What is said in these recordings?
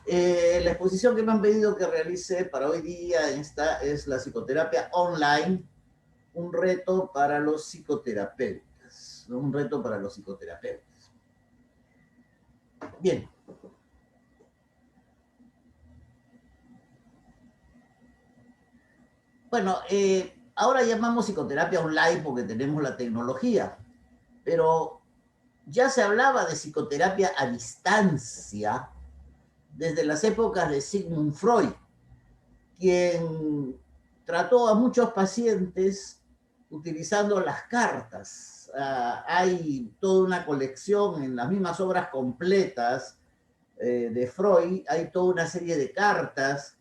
La exposición que me han pedido que realice para hoy día esta es la psicoterapia online, un reto para los psicoterapeutas. Un reto para los psicoterapeutas. Bien. Bueno, ahora llamamos psicoterapia online porque tenemos la tecnología, pero ya se hablaba de psicoterapia a distancia desde las épocas de Sigmund Freud, quien trató a muchos pacientes utilizando las cartas. Hay toda una colección en las mismas obras completas de Freud, hay toda una serie de cartas,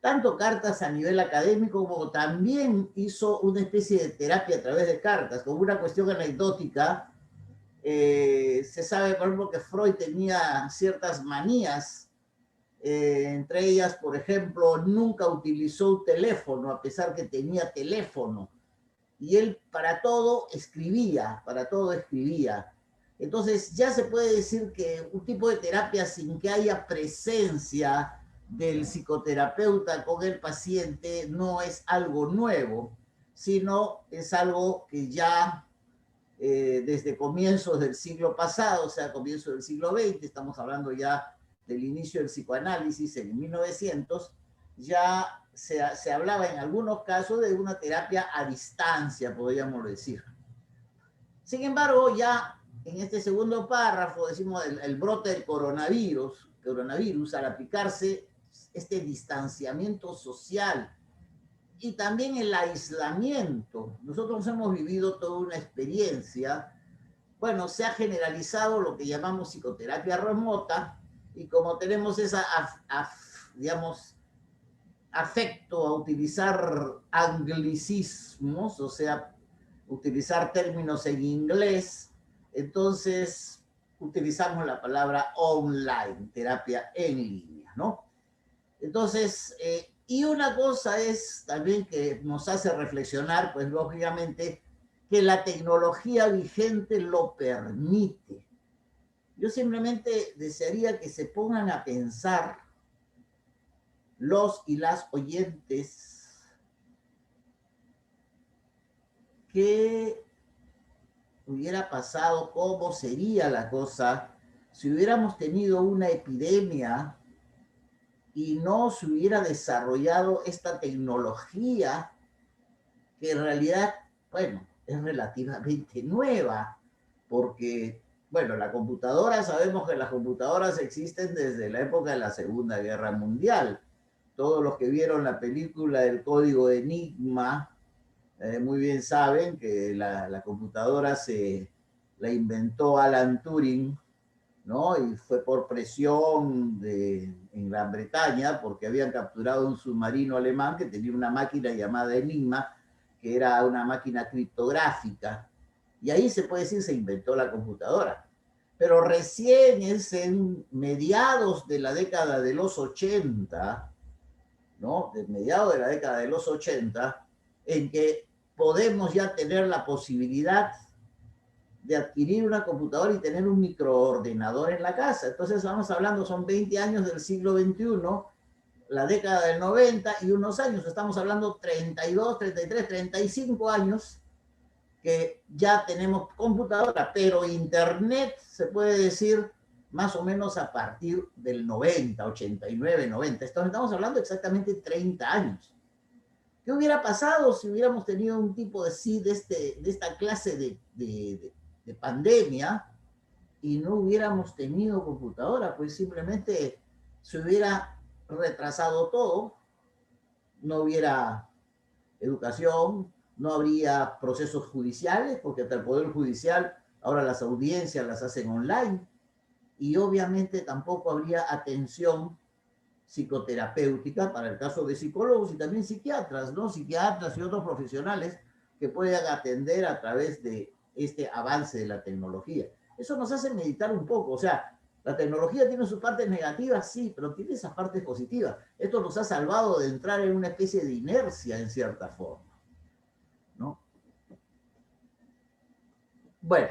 tanto cartas a nivel académico como también hizo una especie de terapia a través de cartas, como una cuestión anecdótica. Se sabe, por ejemplo, que Freud tenía ciertas manías, entre ellas, por ejemplo, nunca utilizó un teléfono, a pesar que tenía teléfono. Y él para todo escribía, para todo escribía. Entonces ya se puede decir que un tipo de terapia sin que haya presencia del psicoterapeuta con el paciente no es algo nuevo, sino es algo que ya desde comienzos del siglo pasado, o sea, comienzos del siglo XX, estamos hablando ya del inicio del psicoanálisis en 1900, ya se hablaba en algunos casos de una terapia a distancia, podríamos decir. Sin embargo, ya en este segundo párrafo decimos el brote del coronavirus, al aplicarse este distanciamiento social y también el aislamiento. Nosotros hemos vivido toda una experiencia. Bueno, se ha generalizado lo que llamamos psicoterapia remota y como tenemos esa, digamos, afecto a utilizar anglicismos, o sea, utilizar términos en inglés, entonces utilizamos la palabra online, terapia en línea, ¿no? Entonces, y una cosa es también que nos hace reflexionar, pues lógicamente, que la tecnología vigente lo permite. Yo simplemente desearía que se pongan a pensar los y las oyentes qué hubiera pasado, cómo sería la cosa si hubiéramos tenido una epidemia y no se hubiera desarrollado esta tecnología que en realidad, bueno, es relativamente nueva, porque, bueno, la computadora, sabemos que las computadoras existen desde la época de la Segunda Guerra Mundial. Todos los que vieron la película del Código Enigma, muy bien saben que la computadora la inventó Alan Turing, ¿no? Y fue por presión en Gran Bretaña, porque habían capturado un submarino alemán que tenía una máquina llamada Enigma, que era una máquina criptográfica. Y ahí se puede decir se inventó la computadora. Pero recién es en mediados de la década de los 80, ¿no? De mediados de la década de los 80, en que podemos ya tener la posibilidad de adquirir una computadora y tener un microordenador en la casa. Entonces estamos hablando, son 20 años del siglo XXI, la década del 90 y unos años, estamos hablando 32, 33, 35 años que ya tenemos computadora, pero internet se puede decir más o menos a partir del 90, 89, 90. Estamos hablando exactamente 30 años. ¿Qué hubiera pasado si hubiéramos tenido un tipo de, sí, de esta clase de pandemia y no hubiéramos tenido computadora? Pues simplemente se hubiera retrasado todo, no hubiera educación, no habría procesos judiciales, porque hasta el Poder Judicial ahora las audiencias las hacen online, y obviamente tampoco habría atención psicoterapéutica para el caso de psicólogos y también psiquiatras, ¿no? Psiquiatras y otros profesionales que puedan atender a través de este avance de la tecnología. Eso nos hace meditar un poco, o sea, la tecnología tiene sus partes negativas, sí, pero tiene esas partes positivas. Esto nos ha salvado de entrar en una especie de inercia en cierta forma, ¿no? Bueno,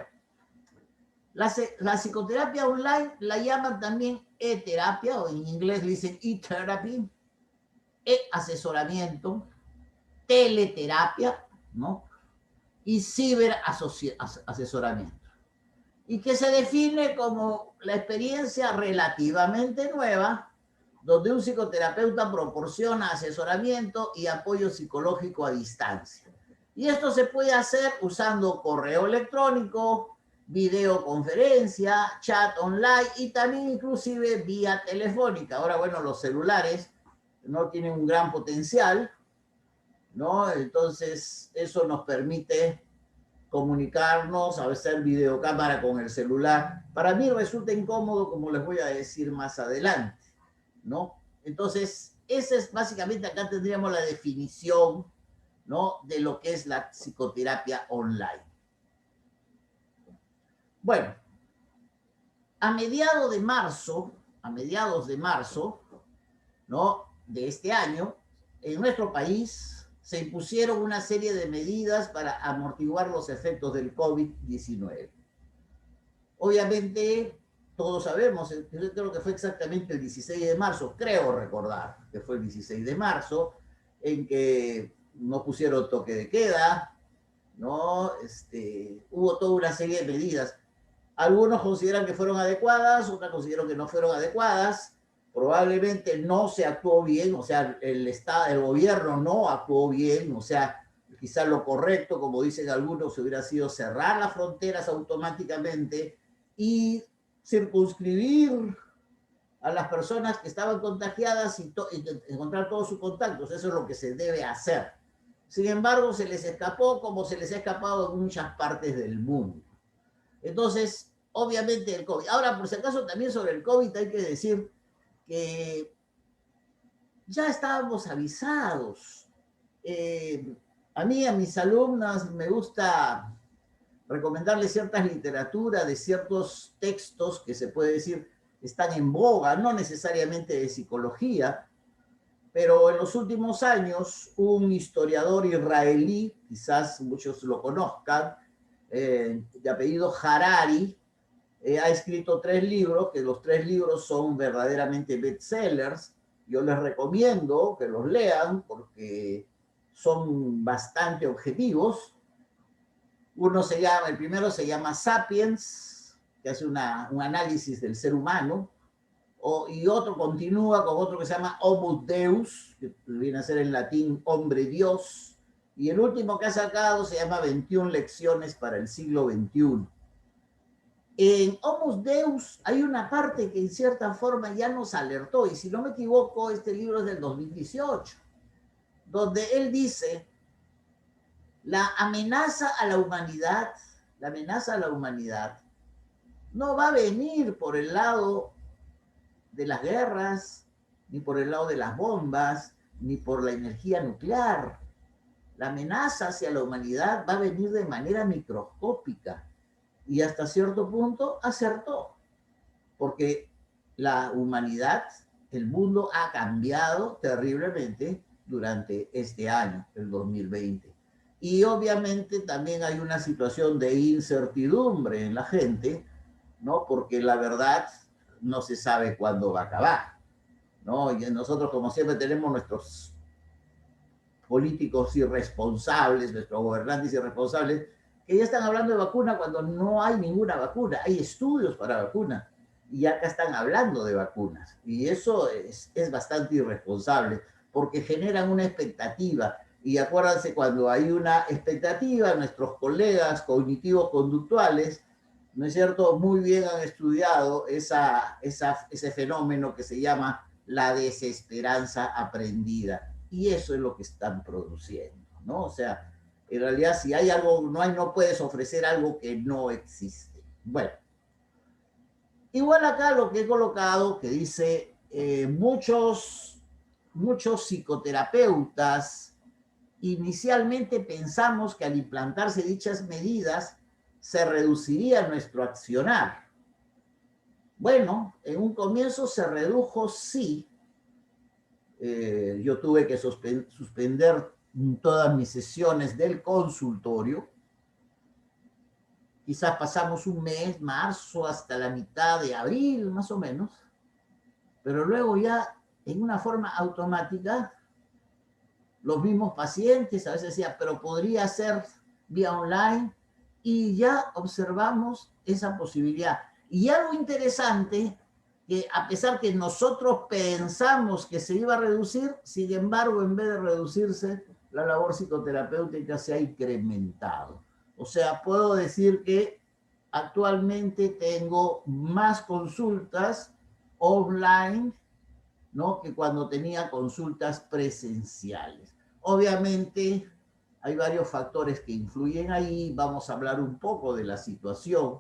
la psicoterapia online la llaman también e-terapia, o en inglés le dicen e-therapy, e-asesoramiento, teleterapia, ¿no? Y ciberasesoramiento. Y que se define como la experiencia relativamente nueva donde un psicoterapeuta proporciona asesoramiento y apoyo psicológico a distancia. Y esto se puede hacer usando correo electrónico, videoconferencia, chat online y también inclusive vía telefónica. Ahora, bueno, los celulares no tienen un gran potencial, ¿no? Entonces, eso nos permite comunicarnos, hacer videocámara con el celular. Para mí resulta incómodo, como les voy a decir más adelante, ¿no? Entonces, esa es básicamente, acá tendríamos la definición, ¿no?, de lo que es la psicoterapia online. Bueno, a mediados de marzo, ¿no?, de este año, en nuestro país se impusieron una serie de medidas para amortiguar los efectos del COVID-19. Obviamente, todos sabemos, yo creo que fue exactamente el 16 de marzo, creo recordar que fue el 16 de marzo, en que no pusieron toque de queda, ¿no? Hubo toda una serie de medidas. Algunos consideran que fueron adecuadas, otros consideran que no fueron adecuadas. Probablemente no se actuó bien, o sea, el gobierno no actuó bien, o sea, quizás lo correcto, como dicen algunos, hubiera sido cerrar las fronteras automáticamente y circunscribir a las personas que estaban contagiadas y encontrar todos sus contactos. Eso es lo que se debe hacer. Sin embargo, se les escapó como se les ha escapado en muchas partes del mundo. Entonces, obviamente el COVID. Ahora, por si acaso, también sobre el COVID hay que decir que ya estábamos avisados. A mí, a mis alumnas, me gusta recomendarles ciertas literaturas de ciertos textos que se puede decir están en boga, no necesariamente de psicología, pero en los últimos años un historiador israelí, quizás muchos lo conozcan, de apellido Harari, ha escrito 3 libros, que los 3 libros son verdaderamente bestsellers. Yo les recomiendo que los lean porque son bastante objetivos. El primero se llama Sapiens, que hace un análisis del ser humano, y otro continúa con otro que se llama Homo Deus, que viene a ser en latín hombre Dios, y el último que ha sacado se llama 21 lecciones para el siglo XXI. En Homo Deus hay una parte que en cierta forma ya nos alertó, y si no me equivoco, este libro es del 2018, donde él dice: la amenaza a la humanidad no va a venir por el lado de las guerras, ni por el lado de las bombas, ni por la energía nuclear. La amenaza hacia la humanidad va a venir de manera microscópica, y hasta cierto punto acertó, porque la humanidad, el mundo ha cambiado terriblemente durante este año, el 2020. Y obviamente también hay una situación de incertidumbre en la gente, ¿no? Porque la verdad no se sabe cuándo va a acabar, ¿no? Y nosotros, como siempre, tenemos nuestros políticos irresponsables, nuestros gobernantes irresponsables, que ya están hablando de vacuna cuando no hay ninguna vacuna. Hay estudios para vacuna y acá están hablando de vacunas. Y eso es bastante irresponsable porque generan una expectativa. Y acuérdense, cuando hay una expectativa, nuestros colegas cognitivos conductuales, ¿no es cierto?, muy bien han estudiado ese fenómeno que se llama la desesperanza aprendida. Y eso es lo que están produciendo, ¿no? O sea, en realidad, si hay algo, no puedes ofrecer algo que no existe. Bueno, igual acá lo que he colocado, que dice, muchos psicoterapeutas inicialmente pensamos que al implantarse dichas medidas se reduciría nuestro accionar. Bueno, en un comienzo se redujo, sí. Yo tuve que suspender todas mis sesiones del consultorio. Quizás pasamos un mes, marzo, hasta la mitad de abril, más o menos, pero luego ya en una forma automática, los mismos pacientes a veces decían, pero podría ser vía online, y ya observamos esa posibilidad. Y algo interesante, que a pesar que nosotros pensamos que se iba a reducir, sin embargo, en vez de reducirse, la labor psicoterapéutica se ha incrementado. O sea, puedo decir que actualmente tengo más consultas offline, ¿no?, que cuando tenía consultas presenciales. Obviamente hay varios factores que influyen ahí. Vamos a hablar un poco de la situación,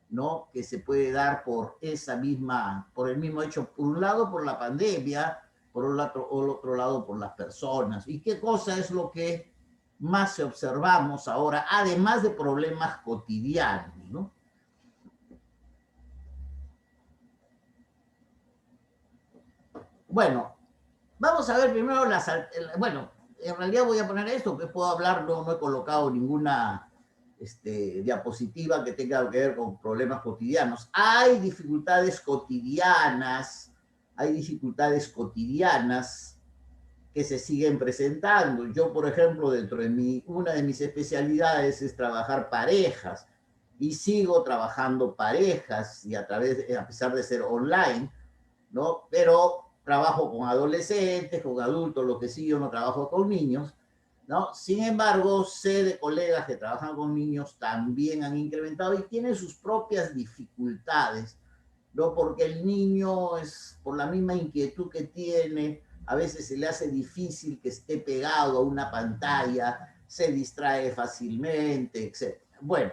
¿no?, que se puede dar por esa misma, por el mismo hecho, por un lado por la pandemia, por otro lado por las personas. ¿Y qué cosa es lo que más observamos ahora, además de problemas cotidianos, ¿no? Bueno, vamos a ver primero bueno, en realidad voy a poner esto, que puedo hablar, no he colocado ninguna diapositiva que tenga que ver con problemas cotidianos. Hay dificultades cotidianas que se siguen presentando. Yo, por ejemplo, una de mis especialidades es trabajar parejas, y sigo trabajando parejas, y a pesar de ser online, ¿no? Pero trabajo con adolescentes, con adultos, lo que sí, yo no trabajo con niños, ¿no? Sin embargo, sé de colegas que trabajan con niños, también han incrementado y tienen sus propias dificultades, ¿no? Porque el niño es, por la misma inquietud que tiene, a veces se le hace difícil que esté pegado a una pantalla, se distrae fácilmente, etc. Bueno,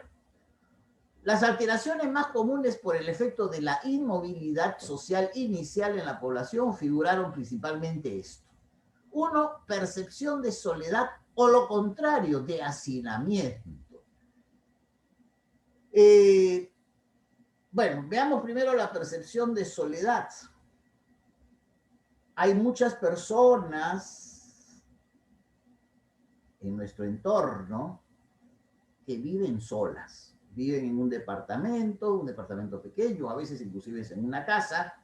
las alteraciones más comunes por el efecto de la inmovilidad social inicial en la población figuraron principalmente esto. Uno, percepción de soledad, o lo contrario, de hacinamiento. Bueno, veamos primero la percepción de soledad. Hay muchas personas en nuestro entorno que viven solas. Viven en un departamento pequeño, a veces inclusive en una casa.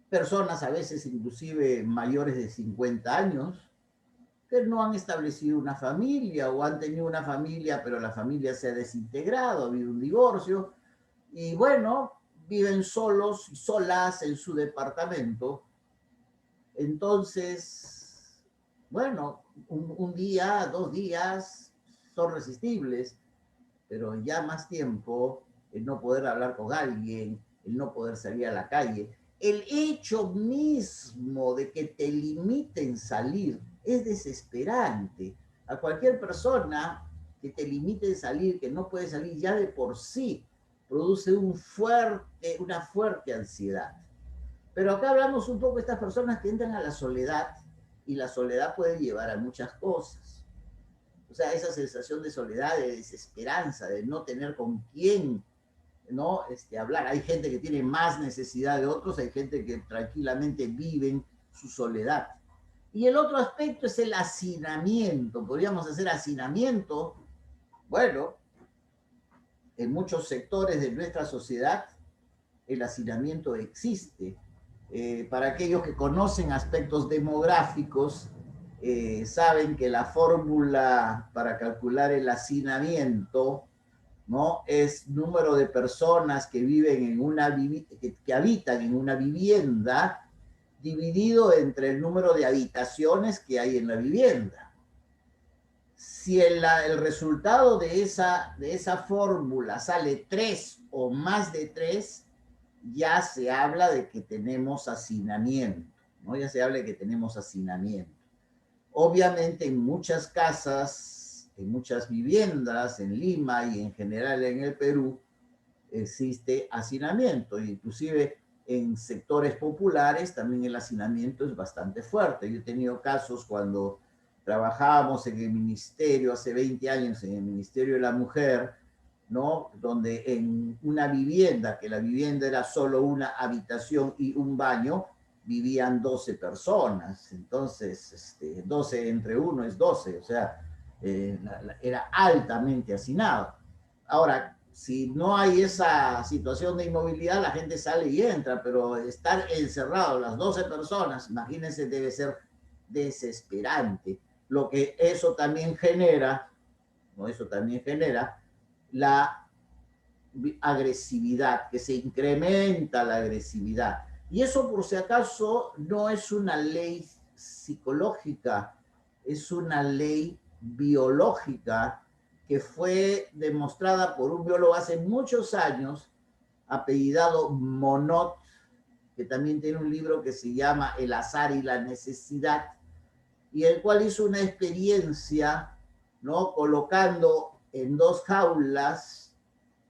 Personas a veces inclusive mayores de 50 años, que no han establecido una familia, o han tenido una familia, pero la familia se ha desintegrado, ha habido un divorcio, y bueno, viven solos y solas en su departamento. Entonces, bueno, un día, 2 días son resistibles, pero ya más tiempo, el no poder hablar con alguien, el no poder salir a la calle, el hecho mismo de que te limiten salir es desesperante. A cualquier persona que te limiten salir, que no puede salir, ya de por sí produce una fuerte ansiedad. Pero acá hablamos un poco de estas personas que entran a la soledad, y la soledad puede llevar a muchas cosas. O sea, esa sensación de soledad, de desesperanza, de no tener con quién, ¿no? Hablar. Hay gente que tiene más necesidad de otros, hay gente que tranquilamente viven su soledad. Y el otro aspecto es el hacinamiento. Podríamos hacer hacinamiento. Bueno, en muchos sectores de nuestra sociedad el hacinamiento existe. Para aquellos que conocen aspectos demográficos, saben que la fórmula para calcular el hacinamiento, ¿no?, es número de personas que viven que habitan en una vivienda dividido entre el número de habitaciones que hay en la vivienda. Si el resultado de esa fórmula sale 3 o más de 3, ya se habla de que tenemos hacinamiento, ¿no? Ya se habla de que tenemos hacinamiento. Obviamente en muchas casas, en muchas viviendas en Lima y en general en el Perú, existe hacinamiento. Inclusive en sectores populares también el hacinamiento es bastante fuerte. Yo he tenido casos cuando trabajábamos en el ministerio, hace 20 años, en el Ministerio de la Mujer, ¿no?, donde en una vivienda, que la vivienda era solo una habitación y un baño, vivían 12 personas. Entonces, 12 entre 1 es 12, o sea, era altamente hacinado. Ahora, si no hay esa situación de inmovilidad, la gente sale y entra, pero estar encerrado las 12 personas, imagínense, debe ser desesperante. Lo que eso también genera, ¿no? Eso también genera la agresividad, que se incrementa la agresividad. Y eso, por si acaso, no es una ley psicológica, es una ley biológica que fue demostrada por un biólogo hace muchos años, apellidado Monod, que también tiene un libro que se llama El azar y la necesidad, y el cual hizo una experiencia, ¿no? Colocando en dos jaulas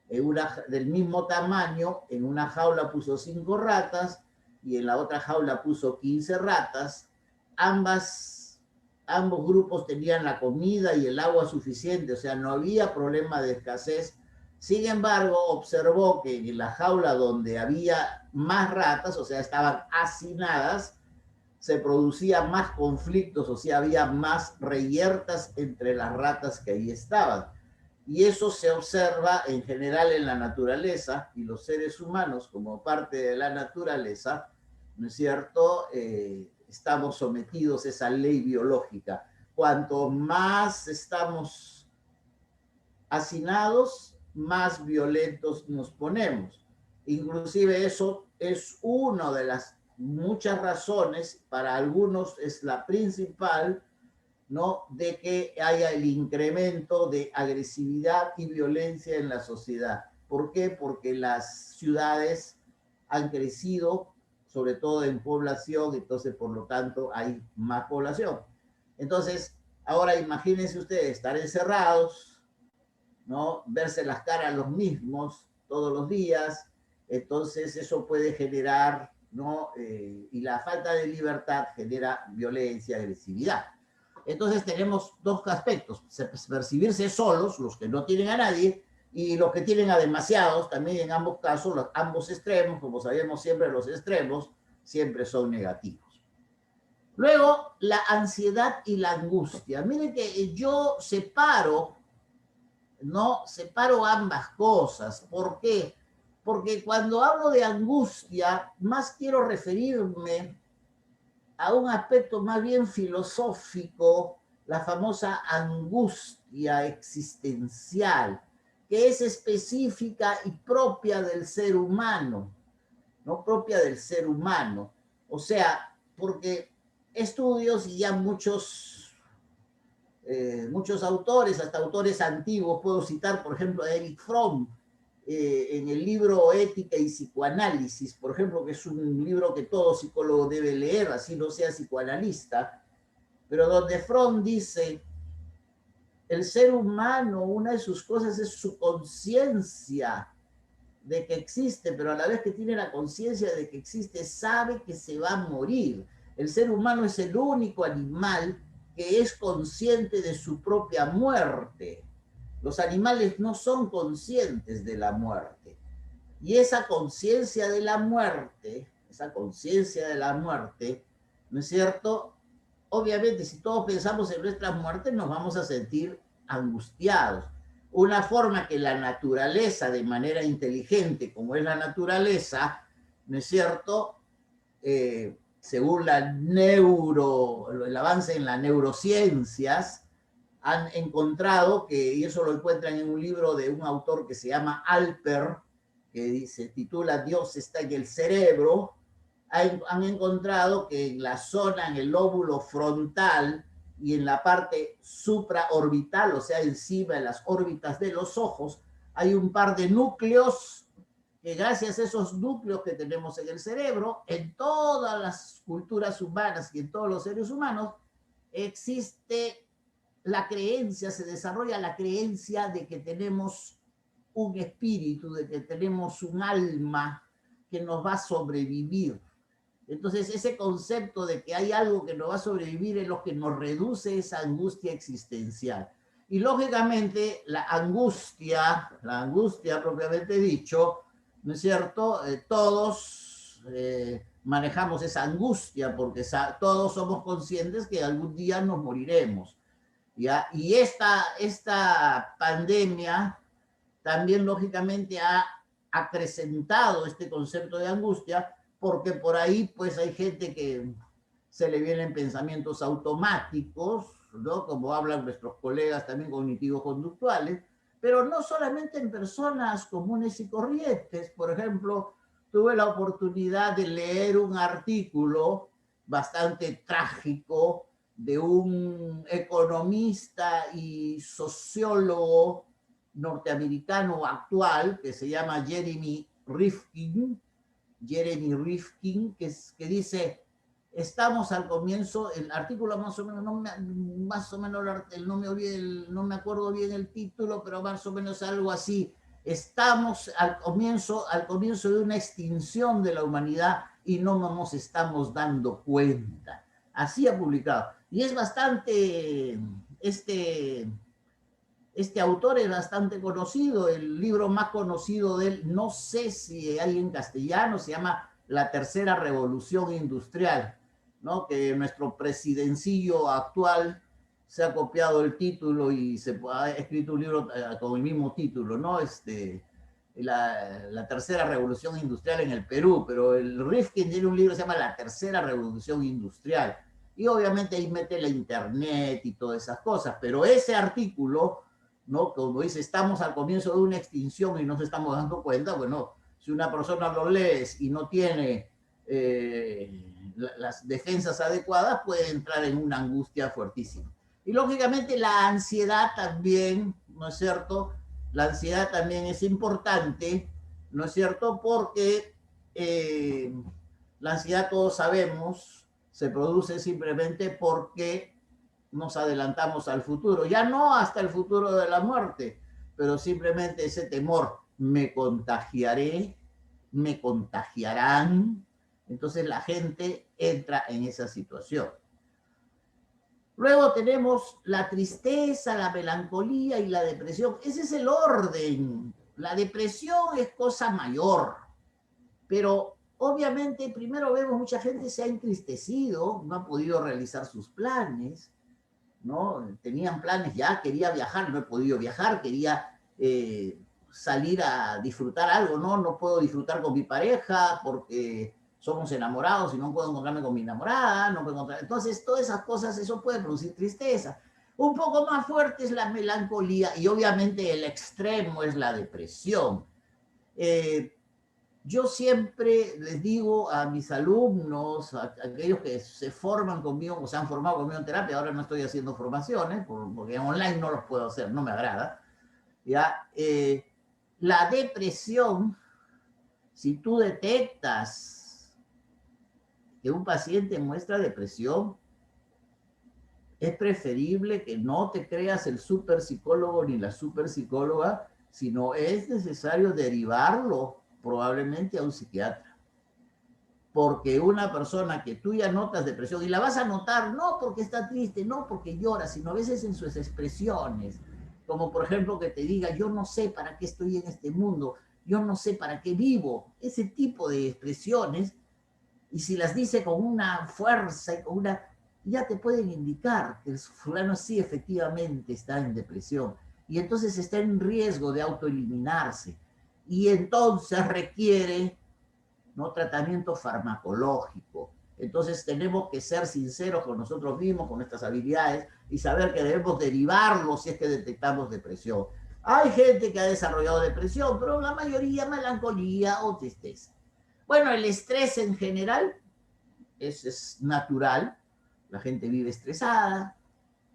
del mismo tamaño, en una jaula puso 5 ratas y en la otra jaula puso 15 ratas. Ambos grupos tenían la comida y el agua suficiente, o sea, no había problema de escasez. Sin embargo, observó que en la jaula donde había más ratas, o sea, estaban hacinadas, se producían más conflictos, o sea, había más reyertas entre las ratas que ahí estaban. Y eso se observa en general en la naturaleza, y los seres humanos, como parte de la naturaleza, ¿no es cierto? Estamos sometidos a esa ley biológica. Cuanto más estamos hacinados, más violentos nos ponemos. Inclusive eso es una de las muchas razones, para algunos es la principal, ¿no? De que haya el incremento de agresividad y violencia en la sociedad. ¿Por qué? Porque las ciudades han crecido, sobre todo en población, entonces por lo tanto hay más población. Entonces, ahora imagínense ustedes estar encerrados, ¿no? Verse las caras los mismos todos los días, entonces eso puede generar, ¿no? Y la falta de libertad genera violencia, agresividad. Entonces tenemos dos aspectos: percibirse solos, los que no tienen a nadie, y los que tienen a demasiados. También en ambos casos, ambos extremos, como sabemos siempre, los extremos siempre son negativos. Luego, la ansiedad y la angustia. Miren que yo separo ambas cosas. ¿Por qué? Porque cuando hablo de angustia, más quiero referirme a un aspecto más bien filosófico, la famosa angustia existencial, que es específica y propia del ser humano, no propia del ser humano. O sea, porque estudios y ya muchos autores, hasta autores antiguos, puedo citar, por ejemplo, a Erich Fromm, en el libro Ética y Psicoanálisis, por ejemplo, que es un libro que todo psicólogo debe leer, así no sea psicoanalista, pero donde Fromm dice: el ser humano, una de sus cosas es su conciencia de que existe, pero a la vez que tiene la conciencia de que existe, sabe que se va a morir. El ser humano es el único animal que es consciente de su propia muerte. Los animales no son conscientes de la muerte. Y esa conciencia de la muerte, ¿no es cierto? Obviamente, si todos pensamos en nuestras muertes, nos vamos a sentir angustiados. Una forma que la naturaleza, de manera inteligente, como es la naturaleza, ¿no es cierto? Según el avance en las neurociencias, han encontrado que, y eso lo encuentran en un libro de un autor que se llama Alper, que se titula Dios está en el cerebro, han encontrado que en la zona, en el lóbulo frontal y en la parte supraorbital, o sea, encima de las órbitas de los ojos, hay un par de núcleos que, gracias a esos núcleos que tenemos en el cerebro, en todas las culturas humanas y en todos los seres humanos, existe la creencia, se desarrolla la creencia de que tenemos un espíritu, de que tenemos un alma que nos va a sobrevivir. Entonces, ese concepto de que hay algo que nos va a sobrevivir es lo que nos reduce esa angustia existencial. Y lógicamente, la angustia propiamente dicho, ¿no es cierto? Todos manejamos esa angustia porque todos somos conscientes que algún día nos moriremos. ¿Ya? Y esta pandemia también lógicamente ha acrecentado este concepto de angustia, porque por ahí pues hay gente que se le vienen pensamientos automáticos, ¿no? Como hablan nuestros colegas también cognitivos conductuales, pero no solamente en personas comunes y corrientes. Por ejemplo, tuve la oportunidad de leer un artículo bastante trágico de un economista y sociólogo norteamericano actual que se llama Jeremy Rifkin, que dice, estamos al comienzo, el artículo más o menos, no me acuerdo bien el título, pero más o menos algo así, estamos al comienzo de una extinción de la humanidad y no nos estamos dando cuenta. Así ha publicado. Y es bastante, este autor es bastante conocido, el libro más conocido de él, no sé si hay en castellano, se llama La Tercera Revolución Industrial, ¿no? Que nuestro presidencillo actual se ha copiado el título y se ha escrito un libro con el mismo título, ¿no? La Tercera Revolución Industrial en el Perú, pero el Rifkin tiene un libro que se llama La Tercera Revolución Industrial, y obviamente ahí mete la internet y todas esas cosas, pero ese artículo, ¿no? Como dice, estamos al comienzo de una extinción y no nos estamos dando cuenta. Bueno, si una persona lo lee y no tiene las defensas adecuadas, puede entrar en una angustia fuertísima. Y lógicamente la ansiedad también, ¿no es cierto? La ansiedad también es importante, ¿no es cierto? Porque la ansiedad, todos sabemos, se produce simplemente porque nos adelantamos al futuro, ya no hasta el futuro de la muerte, pero simplemente ese temor, me contagiaré, me contagiarán, entonces la gente entra en esa situación. Luego tenemos la tristeza, la melancolía y la depresión. Ese es el orden. La depresión es cosa mayor, pero obviamente primero vemos mucha gente se ha entristecido, no ha podido realizar sus planes, ¿no? Tenían planes ya, quería viajar, no he podido viajar, quería salir a disfrutar algo, ¿no? No puedo disfrutar con mi pareja porque somos enamorados y no puedo encontrarme con mi enamorada, no puedo encontrar... Entonces, todas esas cosas, eso puede producir tristeza. Un poco más fuerte es la melancolía y obviamente el extremo es la depresión. Yo siempre les digo a mis alumnos, a aquellos que se forman conmigo o se han formado conmigo en terapia, ahora no estoy haciendo formaciones, porque online no los puedo hacer, no me agrada, ¿ya? La depresión, si tú detectas que un paciente muestra depresión, es preferible que no te creas el super psicólogo ni la super psicóloga, sino es necesario derivarlo probablemente a un psiquiatra. Porque una persona que tú ya notas depresión, y la vas a notar no porque está triste, no porque llora, sino a veces en sus expresiones, como por ejemplo que te diga, yo no sé para qué estoy en este mundo, yo no sé para qué vivo, ese tipo de expresiones, y si las dice con una fuerza y con una, ya te pueden indicar que el fulano sí efectivamente está en depresión, y entonces está en riesgo de autoeliminarse, y entonces requiere, ¿no?, tratamiento farmacológico. Entonces tenemos que ser sinceros con nosotros mismos, con nuestras habilidades, y saber que debemos derivarlo si es que detectamos depresión. Hay gente que ha desarrollado depresión, pero la mayoría melancolía o tristeza. Bueno, el estrés en general es natural, la gente vive estresada,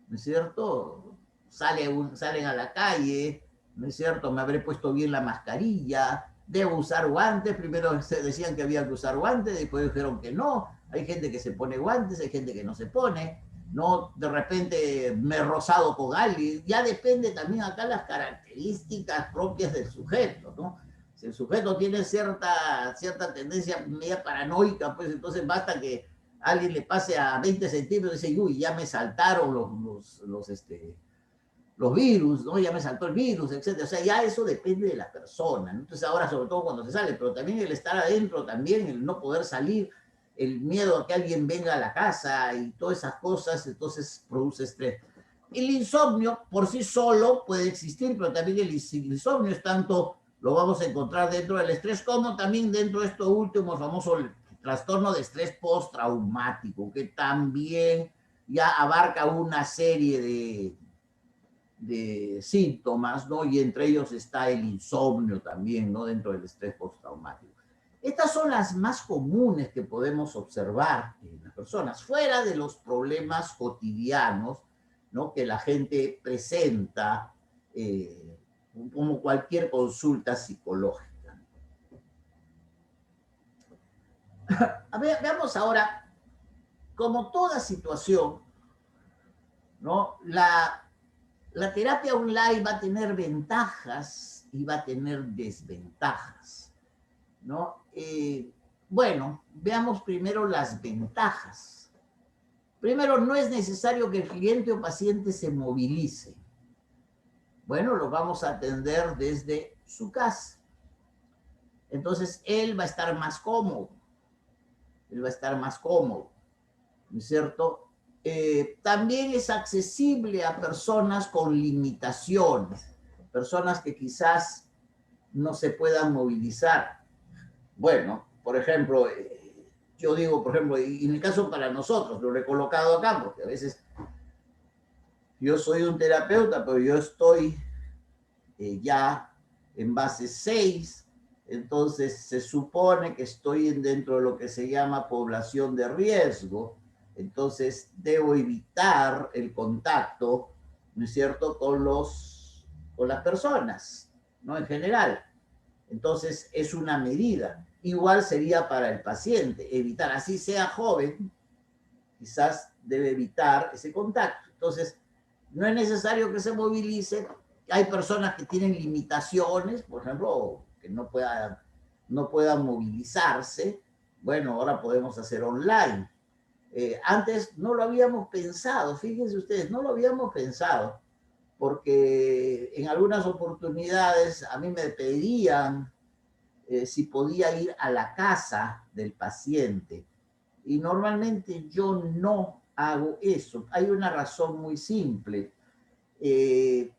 ¿no es cierto? Salen a la calle, ¿no es cierto? Me habré puesto bien la mascarilla, debo usar guantes, primero se decían que había que usar guantes, después dijeron que no, hay gente que se pone guantes, hay gente que no se pone, no, de repente me he rozado con alguien, ya depende también acá las características propias del sujeto, ¿no? Si el sujeto tiene cierta tendencia media paranoica, pues entonces basta que alguien le pase a 20 centímetros y dice, uy, ya me saltaron los virus, ¿no? Ya me saltó el virus, etcétera. O sea, ya eso depende de la persona, ¿no? Entonces ahora, sobre todo cuando se sale, pero también el estar adentro, también el no poder salir, el miedo a que alguien venga a la casa y todas esas cosas, entonces produce estrés. El insomnio por sí solo puede existir, pero también el insomnio es tanto, lo vamos a encontrar dentro del estrés, como también dentro de esto último famoso el trastorno de estrés postraumático, que también ya abarca una serie de síntomas, ¿no? Y entre ellos está el insomnio también, ¿no? Dentro del estrés postraumático. Estas son las más comunes que podemos observar en las personas, fuera de los problemas cotidianos, ¿no? Que la gente presenta como cualquier consulta psicológica. A ver, veamos ahora, como toda situación, ¿no? La terapia online va a tener ventajas y va a tener desventajas, ¿no? Bueno, veamos primero las ventajas. Primero, no es necesario que el cliente o paciente se movilice. Bueno, lo vamos a atender desde su casa. Entonces, él va a estar más cómodo. Él va a estar más cómodo, ¿no es cierto? También es accesible a personas con limitaciones, personas que quizás no se puedan movilizar. Bueno, por ejemplo, yo digo, por ejemplo, y en el caso para nosotros, lo he colocado acá, porque a veces yo soy un terapeuta, pero yo estoy ya en base 6, entonces se supone que estoy dentro de lo que se llama población de riesgo, entonces debo evitar el contacto, ¿no es cierto?, con las personas, ¿no? En general. Entonces es una medida. Igual sería para el paciente, evitar, así sea joven, quizás debe evitar ese contacto. Entonces, no es necesario que se movilice. Hay personas que tienen limitaciones, por ejemplo, que no puedan movilizarse. Bueno, ahora podemos hacer online. Antes no lo habíamos pensado, fíjense ustedes, no lo habíamos pensado, porque en algunas oportunidades a mí me pedían si podía ir a la casa del paciente. Y normalmente yo no hago eso. Hay una razón muy simple. Eh,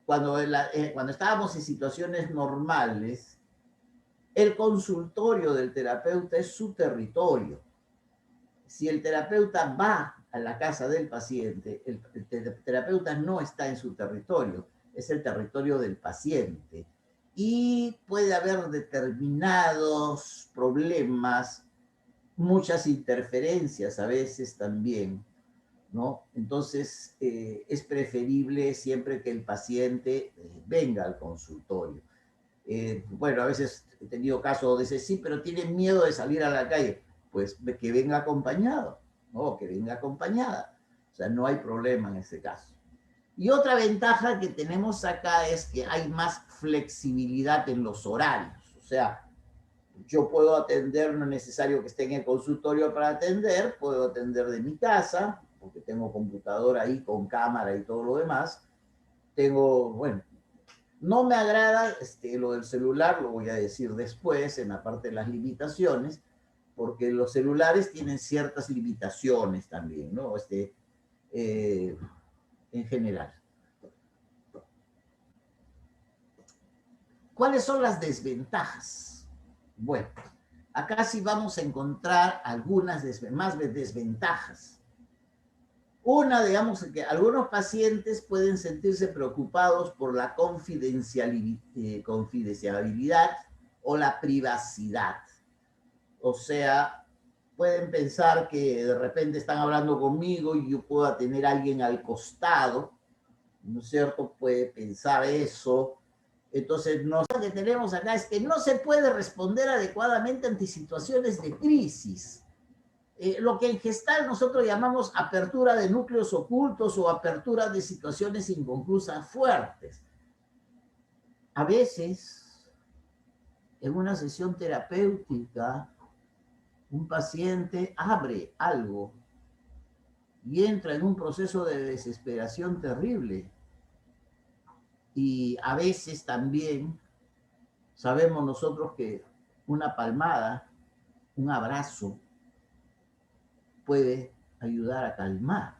cuando estábamos en situaciones normales, el consultorio del terapeuta es su territorio. Si el terapeuta va a la casa del paciente, el terapeuta no está en su territorio, es el territorio del paciente. Y puede haber determinados problemas, muchas interferencias a veces también, ¿no? Entonces, es preferible siempre que el paciente venga al consultorio. Bueno, a veces he tenido casos de ese sí, pero tienen miedo de salir a la calle. Pues que venga acompañado, ¿no? Que venga acompañada. O sea, no hay problema en ese caso. Y otra ventaja que tenemos acá es que hay más flexibilidad en los horarios. O sea, yo puedo atender, no es necesario que esté en el consultorio para atender, puedo atender de mi casa, porque tengo computadora ahí con cámara y todo lo demás. Tengo, bueno, no me agrada lo del celular, lo voy a decir después en la parte de las limitaciones, porque los celulares tienen ciertas limitaciones también, ¿no? En general. ¿Cuáles son las desventajas? Bueno, acá sí vamos a encontrar algunas más desventajas. Una, digamos, que algunos pacientes pueden sentirse preocupados por la confidencialidad o la privacidad. O sea, pueden pensar que de repente están hablando conmigo y yo pueda tener a alguien al costado, ¿no es cierto? Puede pensar eso. Entonces, lo que tenemos acá es que no se puede responder adecuadamente ante situaciones de crisis. Lo que en Gestalt nosotros llamamos apertura de núcleos ocultos o apertura de situaciones inconclusas fuertes. A veces, en una sesión terapéutica, un paciente abre algo y entra en un proceso de desesperación terrible. Y a veces también sabemos nosotros que una palmada, un abrazo, puede ayudar a calmar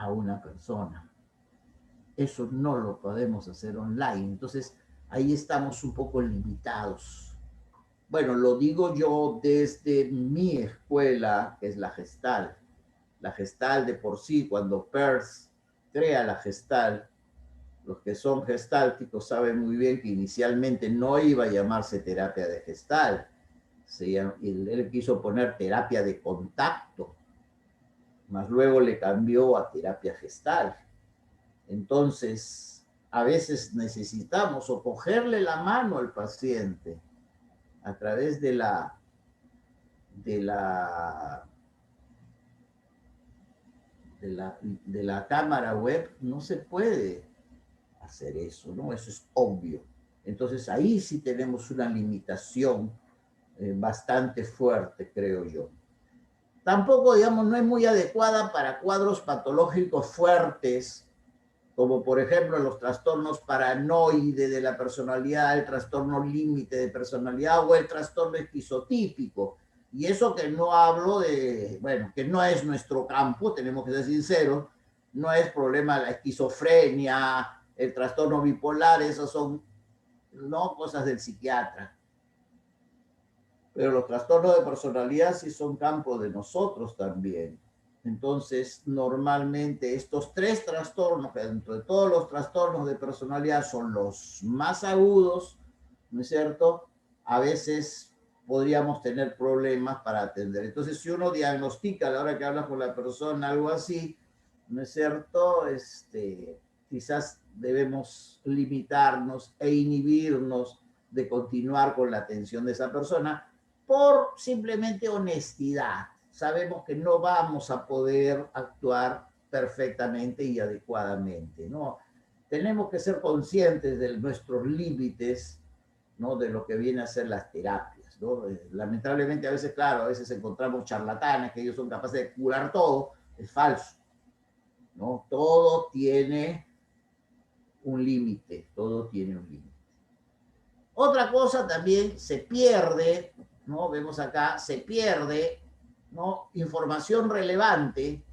a una persona. Eso no lo podemos hacer online. Entonces, ahí estamos un poco limitados. Bueno, lo digo yo desde mi escuela, que es la Gestalt. La Gestalt de por sí, cuando Peirce crea la Gestalt, los que son gestálticos saben muy bien que inicialmente no iba a llamarse terapia de Gestalt. Él quiso poner terapia de contacto, más luego le cambió a terapia Gestalt. Entonces, a veces necesitamos o cogerle la mano al paciente a través de la, de la cámara web. No se puede hacer eso, ¿no? Eso es obvio. Entonces, ahí sí tenemos una limitación bastante fuerte, creo yo. Tampoco, digamos, no es muy adecuada para cuadros patológicos fuertes, como por ejemplo los trastornos paranoide de la personalidad, el trastorno límite de personalidad o el trastorno esquizotípico. Y eso que no hablo de, bueno, que no es nuestro campo, tenemos que ser sinceros, no es problema de la esquizofrenia, el trastorno bipolar, esos son, no, cosas del psiquiatra. Pero los trastornos de personalidad sí son campo de nosotros también. Entonces, normalmente estos tres trastornos, que dentro de todos los trastornos de personalidad son los más agudos, ¿no es cierto? A veces podríamos tener problemas para atender. Entonces, si uno diagnostica a la hora que hablas con la persona algo así, ¿no es cierto? Quizás debemos limitarnos e inhibirnos de continuar con la atención de esa persona por simplemente honestidad. Sabemos que no vamos a poder actuar perfectamente y adecuadamente, ¿no? Tenemos que ser conscientes de nuestros límites, ¿no? De lo que viene a ser las terapias, ¿no? Lamentablemente a veces, claro, a veces encontramos charlatanes que ellos son capaces de curar todo. Es falso, ¿no? Todo tiene un límite, todo tiene un límite. Otra cosa también se pierde, ¿no? Vemos acá, se pierde, ¿no? Información relevante,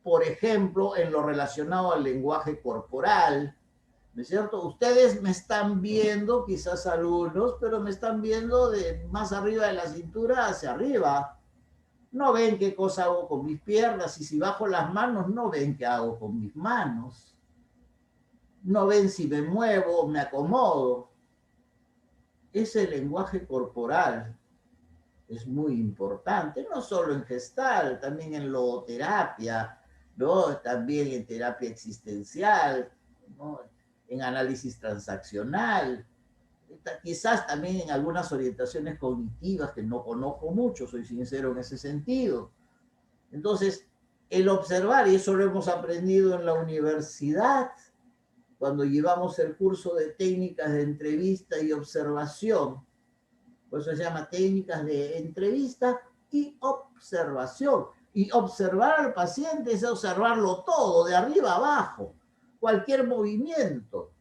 por ejemplo, en lo relacionado al lenguaje corporal, ¿no es cierto? Ustedes me están viendo, quizás algunos, pero me están viendo de más arriba de la cintura hacia arriba. No ven qué cosa hago con mis piernas, y si bajo las manos, no ven qué hago con mis manos. No ven si me muevo, me acomodo. Ese lenguaje corporal es muy importante, no solo en Gestalt, también en logoterapia, ¿no? También en terapia existencial, ¿no? En análisis transaccional, quizás también en algunas orientaciones cognitivas que no conozco mucho, soy sincero en ese sentido. Entonces, el observar, y eso lo hemos aprendido en la universidad, cuando llevamos el curso de técnicas de entrevista y observación, por eso se llama técnicas de entrevista y observación. Y observar al paciente es observarlo todo, de arriba a abajo, cualquier movimiento,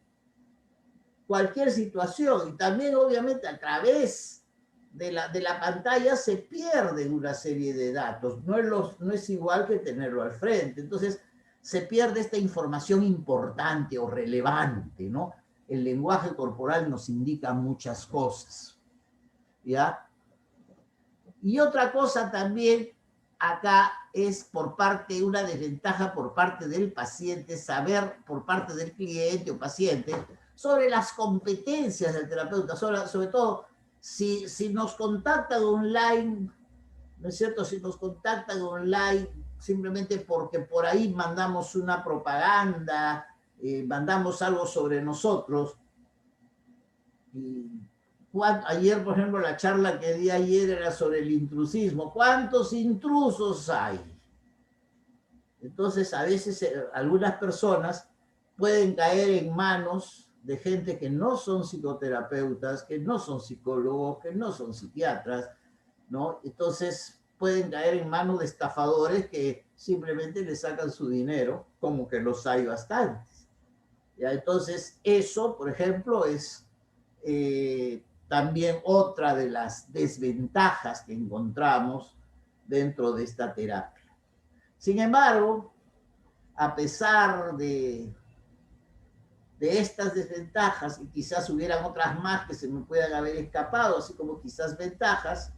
cualquier situación. Y también, obviamente, a través de la pantalla se pierden una serie de datos. No es igual que tenerlo al frente. Entonces, se pierde esta información importante o relevante, ¿no? El lenguaje corporal nos indica muchas cosas, ¿ya? Y otra cosa también acá es una desventaja por parte del paciente, saber por parte del cliente o paciente sobre las competencias del terapeuta, sobre todo si nos contactan online, ¿no es cierto? Si nos contactan online simplemente porque por ahí mandamos una propaganda, mandamos algo sobre nosotros. Y ayer, por ejemplo, la charla que di ayer era sobre el intrusismo. ¿Cuántos intrusos hay? Entonces, a veces algunas personas pueden caer en manos de gente que no son psicoterapeutas, que no son psicólogos, que no son psiquiatras, ¿no? Entonces, pueden caer en manos de estafadores que simplemente le sacan su dinero, como que los hay bastantes. ¿Ya? Entonces, eso, por ejemplo, es también otra de las desventajas que encontramos dentro de esta terapia. Sin embargo, a pesar de estas desventajas, y quizás hubieran otras más que se me puedan haber escapado, así como quizás ventajas,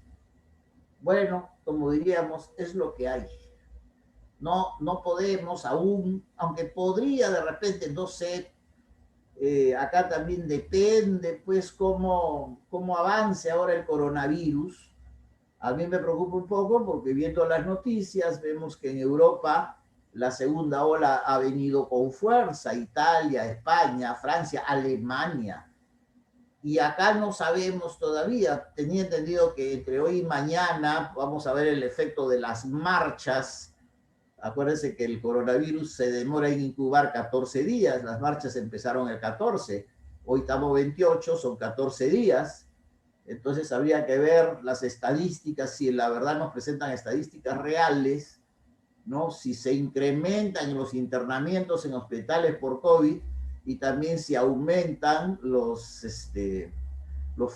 bueno, como diríamos, es lo que hay. No podemos aún, aunque podría de repente, no sé, acá también depende pues cómo avance ahora el coronavirus. A mí me preocupa un poco porque viendo las noticias vemos que en Europa la segunda ola ha venido con fuerza, Italia, España, Francia, Alemania. Y acá no sabemos todavía. Tenía entendido que entre hoy y mañana vamos a ver el efecto de las marchas. Acuérdense que el coronavirus se demora en incubar 14 días. Las marchas empezaron el 14. Hoy estamos 28, son 14 días. Entonces habría que ver las estadísticas, si la verdad nos presentan estadísticas reales, ¿no? Si se incrementan los internamientos en hospitales por COVID y también si aumentan los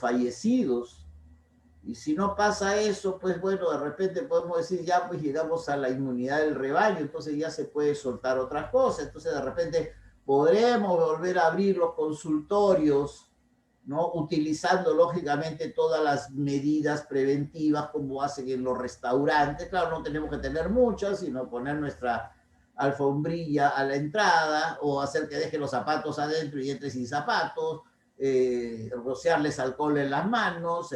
fallecidos. Y si no pasa eso, pues bueno, de repente podemos decir ya pues llegamos a la inmunidad del rebaño, entonces ya se puede soltar otras cosas, entonces de repente podremos volver a abrir los consultorios, ¿no? Utilizando lógicamente todas las medidas preventivas como hacen en los restaurantes. Claro, no tenemos que tener muchas, sino poner nuestra alfombrilla a la entrada o hacer que deje los zapatos adentro y entre sin zapatos, rociarles alcohol en las manos,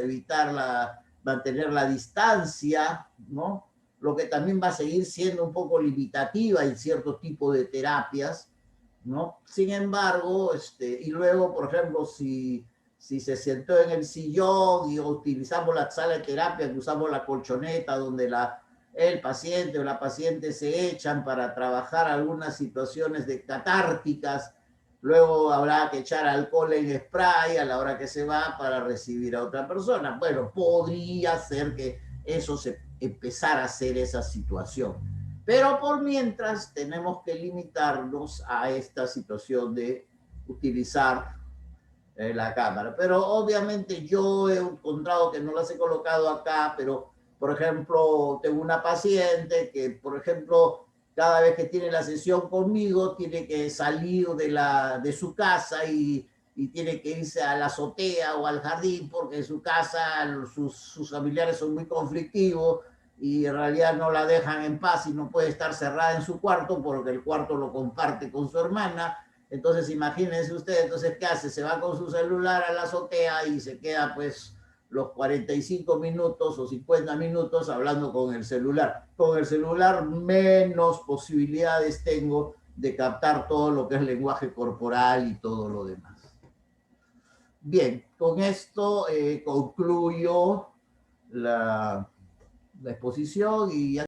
mantener la distancia, ¿no? Lo que también va a seguir siendo un poco limitativa en cierto tipo de terapias, ¿no? Sin embargo, y luego, por ejemplo, si se sentó en el sillón y utilizamos la sala de terapia, que usamos la colchoneta donde el paciente o la paciente se echan para trabajar algunas situaciones de catárticas, luego habrá que echar alcohol en spray a la hora que se va para recibir a otra persona. Bueno, podría ser que eso se empezara a hacer esa situación. Pero por mientras tenemos que limitarnos a esta situación de utilizar la cámara. Pero obviamente yo he encontrado que no las he colocado acá, pero por ejemplo, tengo una paciente que, por ejemplo, cada vez que tiene la sesión conmigo, tiene que salir de su casa y tiene que irse a la azotea o al jardín porque en su casa sus familiares son muy conflictivos y en realidad no la dejan en paz y no puede estar cerrada en su cuarto porque el cuarto lo comparte con su hermana. Entonces, imagínense ustedes, entonces, ¿qué hace? Se va con su celular a la azotea y se queda, pues, los 45 minutos o 50 minutos hablando con el celular. Con el celular menos posibilidades tengo de captar todo lo que es lenguaje corporal y todo lo demás. Bien, con esto concluyo la exposición y ya